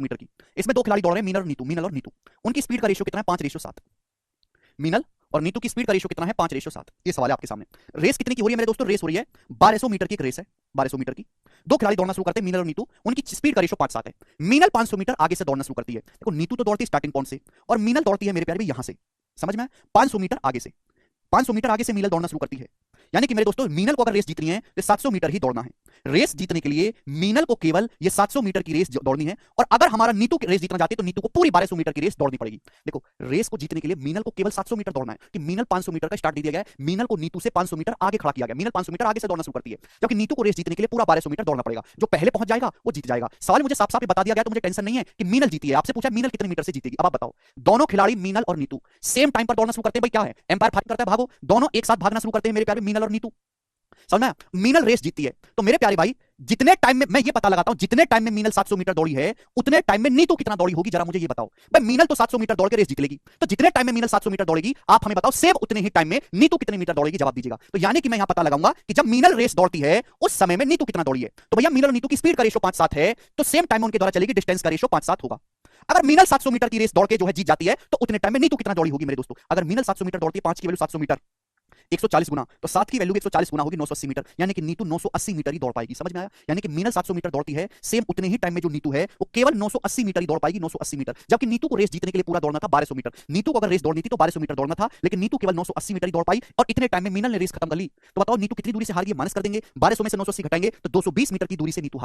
Metre की। इसमें दो खिलाड़ी दौड़ रहे हैं, मीनल और नीतू। उनकी स्पीड का रेशियो कितना है? 5:7। मीनल और नीतू की स्पीड का रेशियो कितना है? 5:7। ये सवाल है आपके सामने। रेस कितनी की हो रही है मेरे दोस्तों? रेस हो रही है 1200 मीटर की एक रेस है, 1200 मीटर की। दो खिलाड़ी दौड़ना शुरू करते हैं, मीनल और नीतू। उनकी स्पीड का रेशियो 5:7 है। मीनल 500 मीटर आगे से दौड़ना शुरू करती है। देखो नीतू तो दौड़ती है स्टार्टिंग पॉइंट से, और मीनल दौड़ती है मेरे प्यारे भाई यहां से, समझ में आया? 500 मीटर आगे से, 500 मीटर आगे से मीनल दौड़ना शुरू करती है। यानी कि मेरे दोस्तों मीनल को अगर रेस जीतनी है तो 700 मीटर ही दौड़ना है। रेस जीतने के लिए मीनल को केवल ये 700 मीटर की रेस दौड़नी है, और अगर हमारा नीतू की रेस जीतना चाहती है तो नीतू को पूरी 1200 मीटर की रेस दौड़नी पड़ेगी। देखो रेस को जीतने के लिए मीनल को केवल 700 मीटर दौड़ना है, कि मीनल 500 मीटर का स्टार्ट दे दिया गया है। मीनल को नीतू से 500 मीटर आगे खड़ा किया गया। मीनल 500 मीटर आगे से दौड़ना शुरू करती है, जबकि नीतू को रेस जीतने के लिए पूरा 1200 मीटर दौड़ना पड़ेगा। जो पहले पहुंच जाएगा वो जीत जाएगा। सवाल मुझे साफ साफ बता दिया गया तो मुझे टेंशन नहीं है कि मीनल जीती है। आपसे पूछा मीनल कितने मीटर से जीतेगी, अब आप बताओ। दोनों खिलाड़ी मीनल और नीतू सेम टाइम पर दौड़ना शुरू करते हैं। भाई क्या है, एम्पायर फाइट करता है, भागो। दोनों एक साथ भागना शुरू करते हैं मेरे प्यारे मीनल और नीतू। समझ में आया? मीनल रेस जीतती है तो मेरे प्यारे भाई जितने टाइम में, मैं ये पता लगाता हूं जितने टाइम में मीनल 700 मीटर दौड़ी है उतने टाइम में नीतू कितना दौड़ी होगी, जरा मुझे ये बताओ। भाई मीनल तो 700 मीटर दौड़ के रेस जीत लेगी, तो जितने टाइम में मीनल 700 मीटर दौड़ेगी आप हमें बताओ सेम उतने ही टाइम में नीतू कितने मीटर दौड़ेगी, जवाब दीजिएगा। तो यानी कि मैं यहां पता लगाऊंगा कि जब मीनल रेस दौड़ती है उस समय में नीतू कितना दौड़ी है। तो भैया मीनल और नीतू की स्पीड का रेशियो 5:7 है, तो सेम टाइम में उनके द्वारा चलेगी डिस्टेंस का रेशियो 5:7 होगा। अगर मीनल 700 मीटर की रेस दौड़ के जो है जीत जाती है तो उतने टाइम में नीतू कितना दौड़ी होगी मेरे दोस्तों। अगर मीनल 700 मीटर दौड़ती है, 5 की वैल्यू 700 मीटर, 140 गुना, तो 7 की वैल्यू 140 गुना होगी 980 मीटर, यानी कि नीतू 980 मीटर ही दौड़ पाएगी। समझ में आया? यानी कि मीनल 700 मीटर दौड़ती है, सेम उतने ही टाइम में जो नीतू है वो केवल 980 मीटर ही दौड़ पाएगी, 980 मीटर। जबकि नीतू को रेस जीतने के लिए पूरा दौड़ना था 1200 मीटर। नीतू को अगर रेस दौड़नी थी तो 1200 मीटर दौड़ना था, लेकिन नीतू केवल 980 मीटर ही दौड़ पाई, और इतने टाइम में मीनल ने रेस खत्म कर ली। तो बताओ नीतू कितनी दूरी से हार गई? माइनस कर देंगे, 1200 में से 980 घटाएंगे तो 220 मीटर की दूरी से नीतू हार गई।